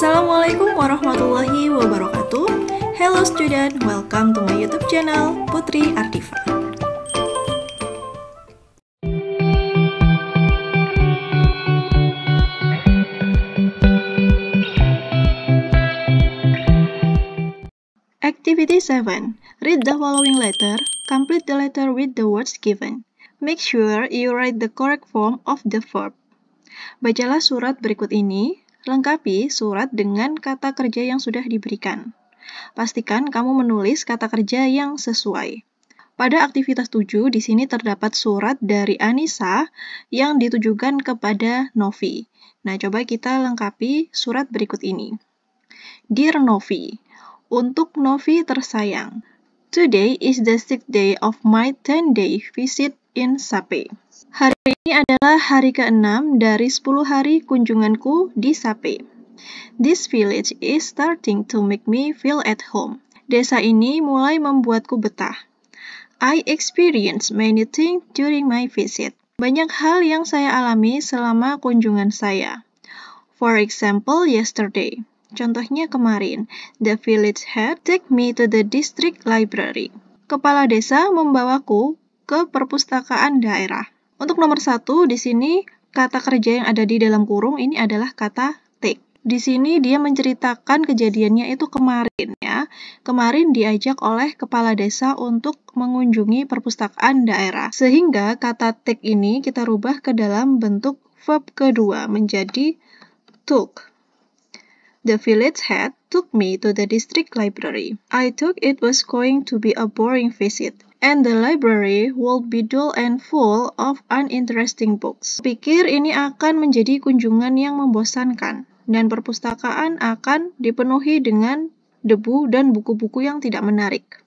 Assalamualaikum warahmatullahi wabarakatuh. Hello student, welcome to my YouTube channel Putri Ardifa. Activity 7. Read the following letter. Complete the letter with the words given. Make sure you write the correct form of the verb. Bacalah surat berikut ini. Lengkapi surat dengan kata kerja yang sudah diberikan. Pastikan kamu menulis kata kerja yang sesuai. Pada aktivitas 7, di sini terdapat surat dari Anissa yang ditujukan kepada Novi. Nah, coba kita lengkapi surat berikut ini. Dear Novi, untuk Novi tersayang, today is the 6th day of my 10-day visit in Sape. Hari ini adalah hari ke-6 dari 10 hari kunjunganku di Sape. This village is starting to make me feel at home. Desa ini mulai membuatku betah. I experienced many things during my visit. Banyak hal yang saya alami selama kunjungan saya. For example, yesterday. Contohnya kemarin, the village head take me to the district library. Kepala desa membawaku ke perpustakaan daerah. Untuk nomor 1, di sini kata kerja yang ada di dalam kurung ini adalah kata take. Di sini dia menceritakan kejadiannya itu kemarin ya. Kemarin diajak oleh kepala desa untuk mengunjungi perpustakaan daerah. Sehingga kata take ini kita rubah ke dalam bentuk verb kedua menjadi took. The village head took me to the district library. I thought it was going to be a boring visit, and the library would be dull and full of uninteresting books. Pikir ini akan menjadi kunjungan yang membosankan, dan perpustakaan akan dipenuhi dengan debu dan buku-buku yang tidak menarik.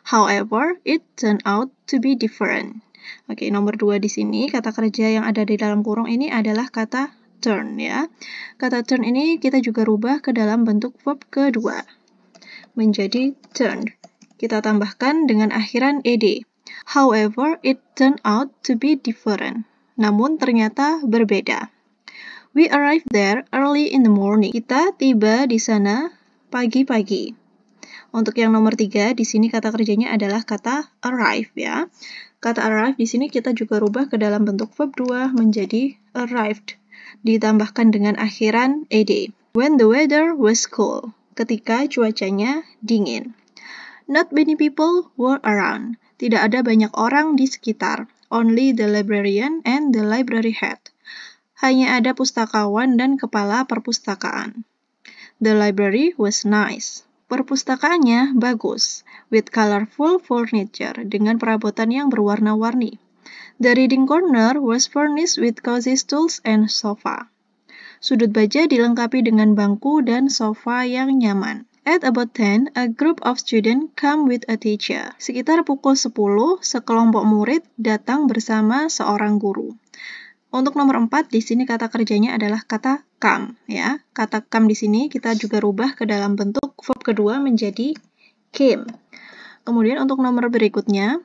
However, it turned out to be different. Oke, nomor 2 di sini, kata kerja yang ada di dalam kurung ini adalah kata turn ya. Kata turn ini kita juga rubah ke dalam bentuk verb kedua menjadi turned. Kita tambahkan dengan akhiran ed. However, it turned out to be different. Namun ternyata berbeda. We arrived there early in the morning. Kita tiba di sana pagi-pagi. Untuk yang nomor 3 di sini kata kerjanya adalah kata arrive ya. Kata arrive di sini kita juga rubah ke dalam bentuk verb 2 menjadi arrived. Ditambahkan dengan akhiran ed. When the weather was cool, ketika cuacanya dingin. Not many people were around. Tidak ada banyak orang di sekitar. Only the librarian and the library head. Hanya ada pustakawan dan kepala perpustakaan. The library was nice. Perpustakaannya bagus, with colorful furniture, dengan perabotan yang berwarna-warni. The reading corner was furnished with cozy stools and sofa. Sudut baca dilengkapi dengan bangku dan sofa yang nyaman. At about 10, a group of students come with a teacher. Sekitar pukul 10, sekelompok murid datang bersama seorang guru. Untuk nomor 4, di sini kata kerjanya adalah kata come ya. Kata come di sini kita juga rubah ke dalam bentuk verb kedua menjadi came. Kemudian untuk nomor berikutnya,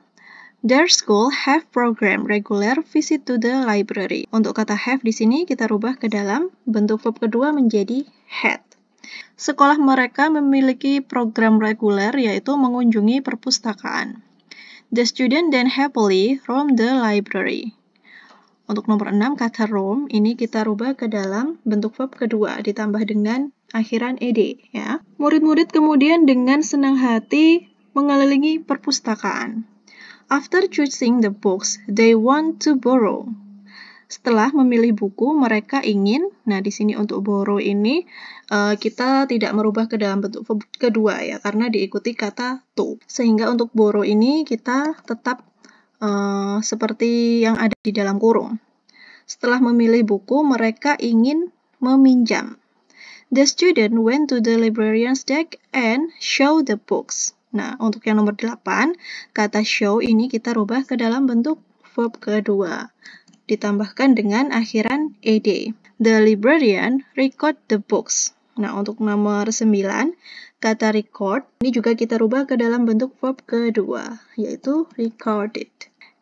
their school have program regular visit to the library. Untuk kata have di sini kita rubah ke dalam bentuk verb kedua menjadi had. Sekolah mereka memiliki program reguler yaitu mengunjungi perpustakaan. The student then happily roam the library. Untuk nomor 6 kata roam ini kita rubah ke dalam bentuk verb kedua ditambah dengan akhiran ed ya. Murid-murid kemudian dengan senang hati mengelilingi perpustakaan. After choosing the books they want to borrow. Setelah memilih buku, mereka ingin, nah di sini untuk borrow ini kita tidak merubah ke dalam bentuk verb kedua ya, karena diikuti kata to. Sehingga untuk borrow ini kita tetap seperti yang ada di dalam kurung. Setelah memilih buku, mereka ingin meminjam. The student went to the librarian's desk and show the books. Nah, untuk yang nomor 8, kata show ini kita rubah ke dalam bentuk verb kedua. Ditambahkan dengan akhiran ed. The librarian record the books. Nah, untuk nomor 9, kata record ini juga kita rubah ke dalam bentuk verb kedua, yaitu recorded.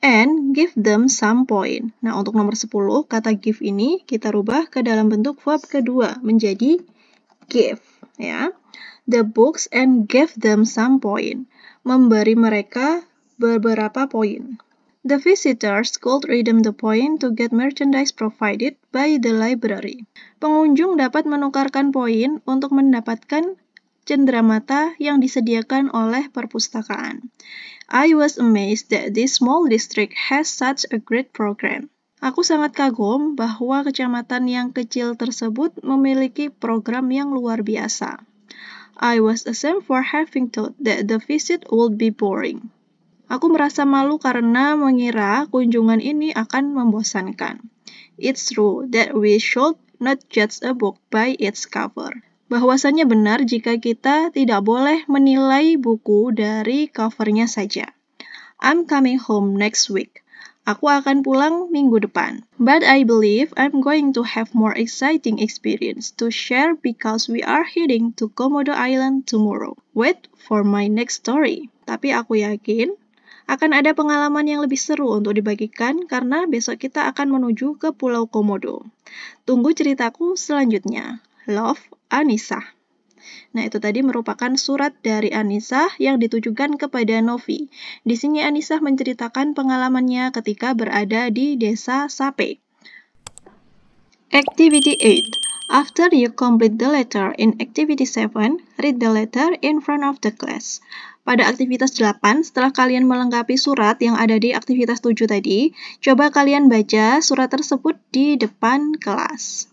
And give them some point. Nah, untuk nomor 10, kata give ini kita rubah ke dalam bentuk verb kedua menjadi Give, ya. The books and gave them some point. Memberi mereka beberapa poin. The visitors could redeem the point to get merchandise provided by the library. Pengunjung dapat menukarkan poin untuk mendapatkan cenderamata yang disediakan oleh perpustakaan. I was amazed that this small district has such a great program. Aku sangat kagum bahwa kecamatan yang kecil tersebut memiliki program yang luar biasa. I was ashamed for having thought that the visit would be boring. Aku merasa malu karena mengira kunjungan ini akan membosankan. It's true that we should not judge a book by its cover. Bahwasannya benar jika kita tidak boleh menilai buku dari covernya saja. I'm coming home next week. Aku akan pulang minggu depan. But I believe I'm going to have more exciting experience to share because we are heading to Komodo Island tomorrow. Wait for my next story. Tapi aku yakin akan ada pengalaman yang lebih seru untuk dibagikan karena besok kita akan menuju ke Pulau Komodo. Tunggu ceritaku selanjutnya. Love, Anissa. Nah, itu tadi merupakan surat dari Anissa yang ditujukan kepada Novi. Di sini Anissa menceritakan pengalamannya ketika berada di desa Sape. Activity 8. After you complete the letter in Activity 7, read the letter in front of the class. Pada aktivitas 8, setelah kalian melengkapi surat yang ada di aktivitas 7 tadi, coba kalian baca surat tersebut di depan kelas.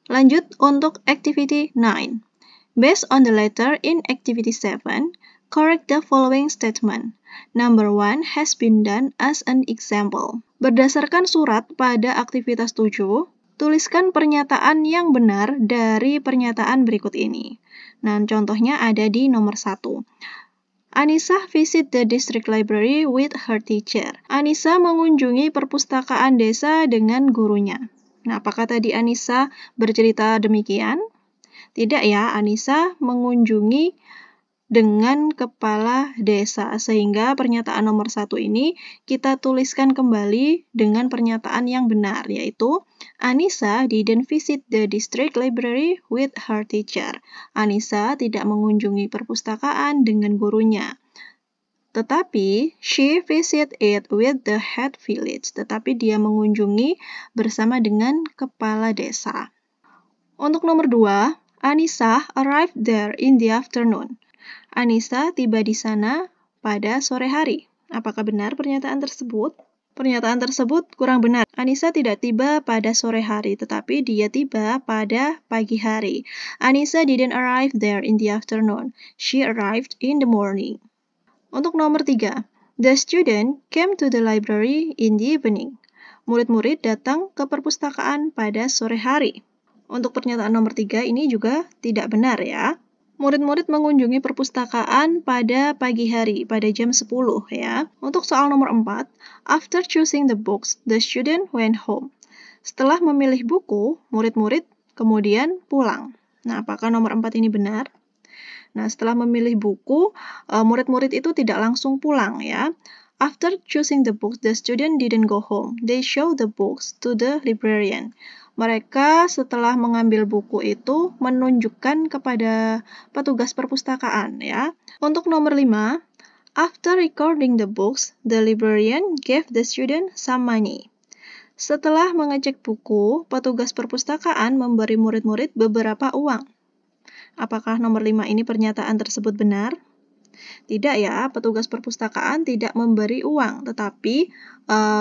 Lanjut untuk Activity 9. Based on the letter in Activity 7, correct the following statement. Number 1 has been done as an example. Berdasarkan surat pada aktivitas 7, tuliskan pernyataan yang benar dari pernyataan berikut ini. Nah, contohnya ada di nomor 1. Anissa visit the district library with her teacher. Anissa mengunjungi perpustakaan desa dengan gurunya. Nah, apakah tadi Anissa bercerita demikian? Tidak ya, Anissa mengunjungi dengan kepala desa, sehingga pernyataan nomor 1 ini kita tuliskan kembali dengan pernyataan yang benar, yaitu Anissa didn't visit the district library with her teacher. Anissa tidak mengunjungi perpustakaan dengan gurunya. Tetapi, she visited it with the head village. Tetapi dia mengunjungi bersama dengan kepala desa. Untuk nomor 2, Anissa arrived there in the afternoon. Anissa tiba di sana pada sore hari. Apakah benar pernyataan tersebut? Pernyataan tersebut kurang benar. Anissa tidak tiba pada sore hari, tetapi dia tiba pada pagi hari. Anissa didn't arrive there in the afternoon. She arrived in the morning. Untuk nomor 3, the student came to the library in the evening. Murid-murid datang ke perpustakaan pada sore hari. Untuk pernyataan nomor 3 ini juga tidak benar ya. Murid-murid mengunjungi perpustakaan pada pagi hari, pada jam 10 ya. Untuk soal nomor 4, after choosing the books, the student went home. Setelah memilih buku, murid-murid kemudian pulang. Nah, apakah nomor 4 ini benar? Nah, setelah memilih buku, murid-murid itu tidak langsung pulang ya. After choosing the books, the student didn't go home. They show the books to the librarian. Mereka setelah mengambil buku itu menunjukkan kepada petugas perpustakaan ya. Untuk nomor 5, after recording the books, the librarian gave the student some money. Setelah mengecek buku, petugas perpustakaan memberi murid-murid beberapa uang. Apakah nomor 5 ini pernyataan tersebut benar? Tidak ya, petugas perpustakaan tidak memberi uang, tetapi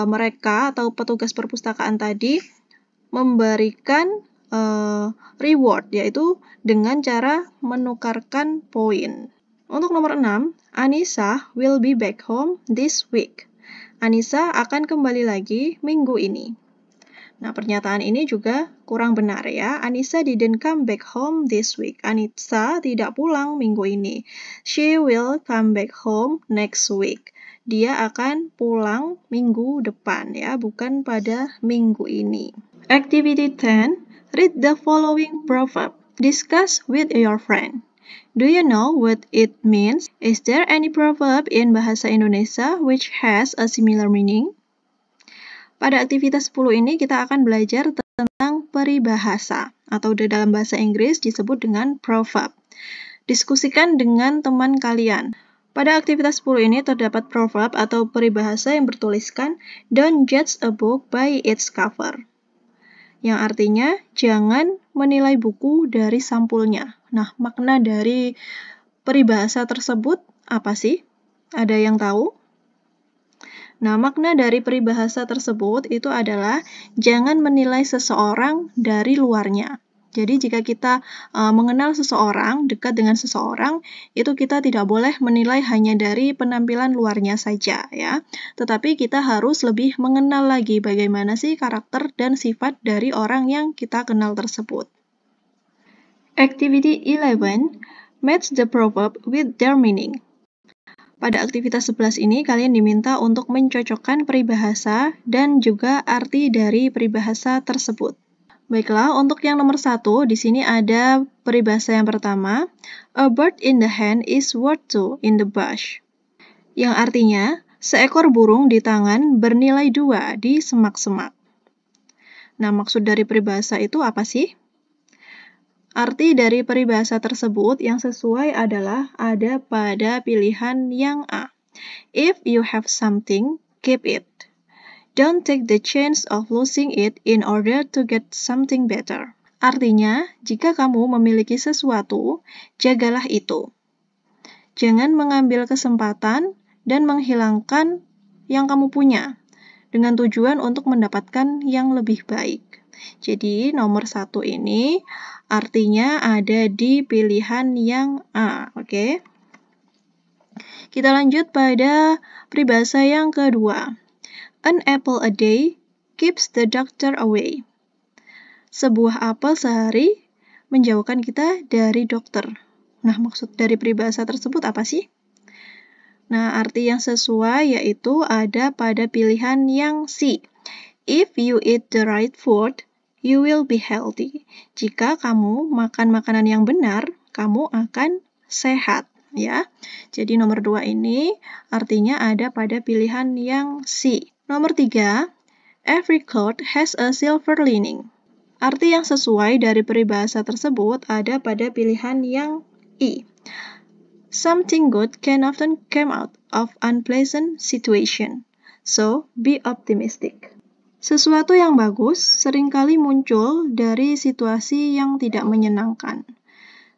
mereka atau petugas perpustakaan tadi memberikan reward, yaitu dengan cara menukarkan poin. Untuk nomor 6, Anissa will be back home this week. Anissa akan kembali lagi minggu ini. Nah, pernyataan ini juga kurang benar ya. Anissa didn't come back home this week. Anissa tidak pulang minggu ini. She will come back home next week. Dia akan pulang minggu depan ya, bukan pada minggu ini. Activity 10. Read the following proverb. Discuss with your friend. Do you know what it means? Is there any proverb in Bahasa Indonesia which has a similar meaning? Pada aktivitas 10 ini kita akan belajar tentang peribahasa. atau dalam bahasa Inggris disebut dengan proverb. Diskusikan dengan teman kalian. Pada aktivitas 10 ini terdapat proverb atau peribahasa yang bertuliskan "Don't judge a book by its cover", yang artinya jangan menilai buku dari sampulnya. Nah, makna dari peribahasa tersebut apa sih? Ada yang tahu? Nah, makna dari peribahasa tersebut itu adalah jangan menilai seseorang dari luarnya. Jadi jika kita mengenal seseorang, dekat dengan seseorang, itu kita tidak boleh menilai hanya dari penampilan luarnya saja ya. Tetapi kita harus lebih mengenal lagi bagaimana sih karakter dan sifat dari orang yang kita kenal tersebut. Activity 11, match the proverb with their meaning. Pada aktivitas 11 ini, kalian diminta untuk mencocokkan peribahasa dan juga arti dari peribahasa tersebut. Baiklah, untuk yang nomor 1, di sini ada peribahasa yang pertama, "A bird in the hand is worth two in the bush", yang artinya, seekor burung di tangan bernilai 2 di semak-semak. Nah, maksud dari peribahasa itu apa sih? Arti dari peribahasa tersebut yang sesuai adalah ada pada pilihan yang A. If you have something, keep it. Don't take the chance of losing it in order to get something better. Artinya, jika kamu memiliki sesuatu, jagalah itu. Jangan mengambil kesempatan dan menghilangkan yang kamu punya dengan tujuan untuk mendapatkan yang lebih baik. Jadi, nomor 1 ini artinya ada di pilihan yang A, oke? Kita lanjut pada peribahasa yang kedua. An apple a day keeps the doctor away. Sebuah apel sehari menjauhkan kita dari dokter. Nah, maksud dari peribahasa tersebut apa sih? Nah, arti yang sesuai yaitu ada pada pilihan yang C. If you eat the right food, you will be healthy. Jika kamu makan makanan yang benar, kamu akan sehat. Ya, jadi nomor 2 ini artinya ada pada pilihan yang C. Nomor 3, every cloud has a silver lining. Arti yang sesuai dari peribahasa tersebut ada pada pilihan yang I. Something good can often come out of unpleasant situation, so be optimistic. Sesuatu yang bagus seringkali muncul dari situasi yang tidak menyenangkan,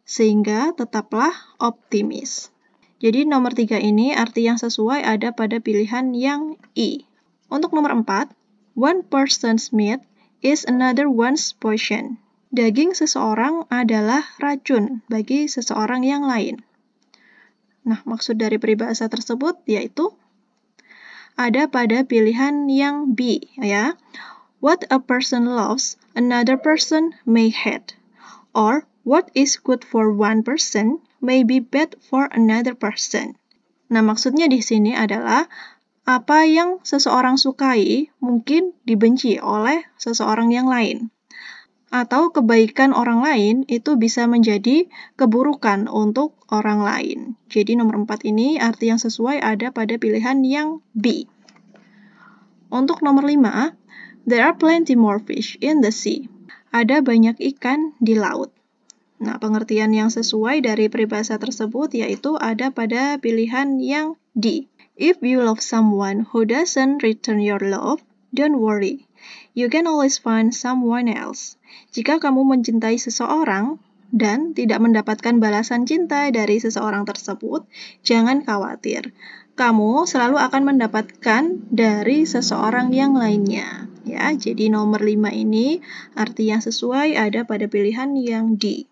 sehingga tetaplah optimis. Jadi nomor 3 ini arti yang sesuai ada pada pilihan yang I. Untuk nomor 4, one person's meat is another one's poison. Daging seseorang adalah racun bagi seseorang yang lain. Nah, maksud dari peribahasa tersebut yaitu ada pada pilihan yang B, ya. What a person loves, another person may hate. Or, what is good for one person may be bad for another person. Nah, maksudnya di sini adalah apa yang seseorang sukai mungkin dibenci oleh seseorang yang lain. Atau kebaikan orang lain itu bisa menjadi keburukan untuk orang lain. Jadi nomor 4 ini arti yang sesuai ada pada pilihan yang B. Untuk nomor 5, there are plenty more fish in the sea. Ada banyak ikan di laut. Nah, pengertian yang sesuai dari peribahasa tersebut yaitu ada pada pilihan yang D. If you love someone who doesn't return your love, don't worry. You can always find someone else. Jika kamu mencintai seseorang dan tidak mendapatkan balasan cinta dari seseorang tersebut, jangan khawatir. Kamu selalu akan mendapatkan dari seseorang yang lainnya. Ya, jadi nomor 5 ini arti yang sesuai ada pada pilihan yang D.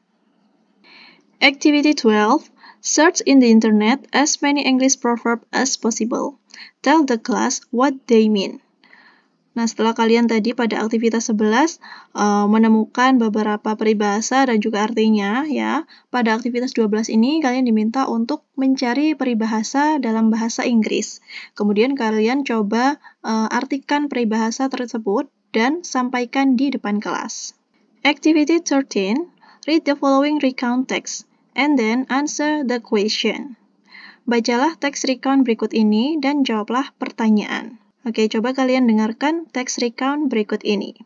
Activity 12. Search in the internet as many English proverbs as possible. Tell the class what they mean. Nah, setelah kalian tadi pada aktivitas 11 menemukan beberapa peribahasa dan juga artinya, ya, pada aktivitas 12 ini kalian diminta untuk mencari peribahasa dalam bahasa Inggris. Kemudian kalian coba artikan peribahasa tersebut dan sampaikan di depan kelas. Activity 13. Read the following recount text and then answer the question. Bacalah teks recount berikut ini dan jawablah pertanyaan. Oke, coba kalian dengarkan teks recount berikut ini.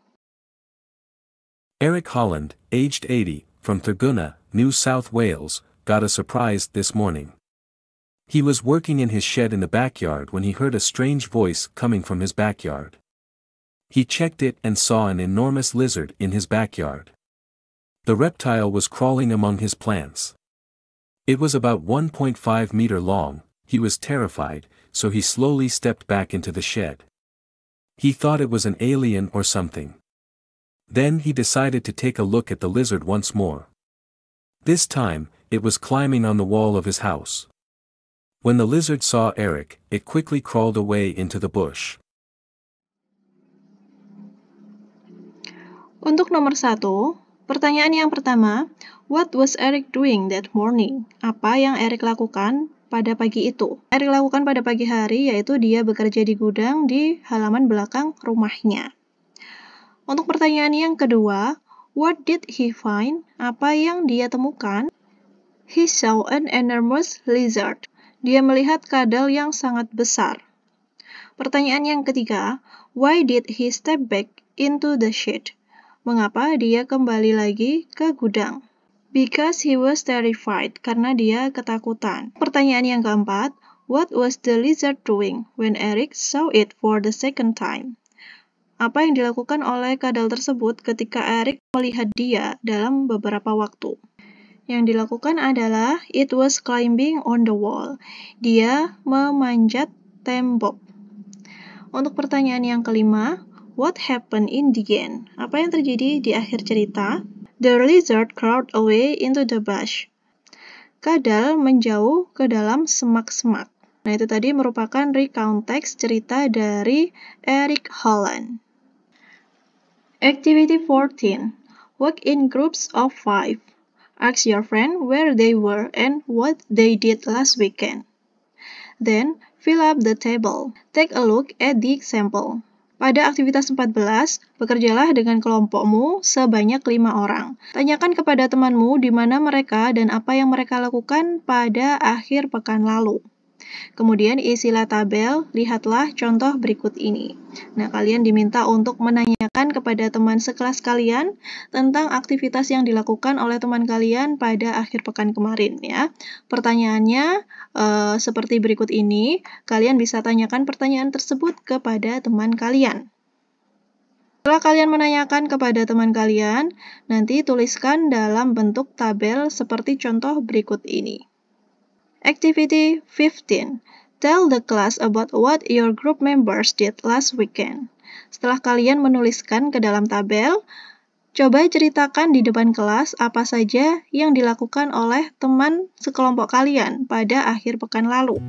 Eric Holland, aged 80, from Thurgoona, New South Wales, got a surprise this morning. He was working in his shed in the backyard when he heard a strange voice coming from his backyard. He checked it and saw an enormous lizard in his backyard. The reptile was crawling among his plants. It was about 1.5 meters long. He was terrified, so he slowly stepped back into the shed. He thought it was an alien or something. Then he decided to take a look at the lizard once more. This time, it was climbing on the wall of his house. When the lizard saw Eric, it quickly crawled away into the bush. Untuk nomor 1, pertanyaan yang pertama, what was Eric doing that morning? Apa yang Eric lakukan pada pagi itu? Eric lakukan pada pagi hari yaitu dia bekerja di gudang di halaman belakang rumahnya. Untuk pertanyaan yang kedua, what did he find? Apa yang dia temukan? He saw an enormous lizard. Dia melihat kadal yang sangat besar. Pertanyaan yang ketiga, why did he step back into the shed? Mengapa dia kembali lagi ke gudang? Because he was terrified, karena dia ketakutan. Pertanyaan yang keempat, what was the lizard doing when Eric saw it for the second time? Apa yang dilakukan oleh kadal tersebut ketika Eric melihat dia dalam beberapa waktu? Yang dilakukan adalah, it was climbing on the wall. Dia memanjat tembok. Untuk pertanyaan yang kelima, what happened in the end? Apa yang terjadi di akhir cerita? The lizard crawled away into the bush. Kadal menjauh ke dalam semak-semak. Nah, itu tadi merupakan recount teks cerita dari Eric Holland. Activity 14. Work in groups of 5. Ask your friend where they were and what they did last weekend. Then, fill up the table. Take a look at the example. Pada aktivitas 14, bekerjalah dengan kelompokmu sebanyak 5 orang. Tanyakan kepada temanmu di mana mereka dan apa yang mereka lakukan pada akhir pekan lalu. Kemudian isilah tabel, lihatlah contoh berikut ini. Nah, kalian diminta untuk menanyakan kepada teman sekelas kalian tentang aktivitas yang dilakukan oleh teman kalian pada akhir pekan kemarin ya. Pertanyaannya seperti berikut ini, kalian bisa tanyakan pertanyaan tersebut kepada teman kalian. Setelah kalian menanyakan kepada teman kalian, nanti tuliskan dalam bentuk tabel seperti contoh berikut ini. Activity 15. Tell the class about what your group members did last weekend. Setelah kalian menuliskan ke dalam tabel, coba ceritakan di depan kelas apa saja yang dilakukan oleh teman sekelompok kalian pada akhir pekan lalu.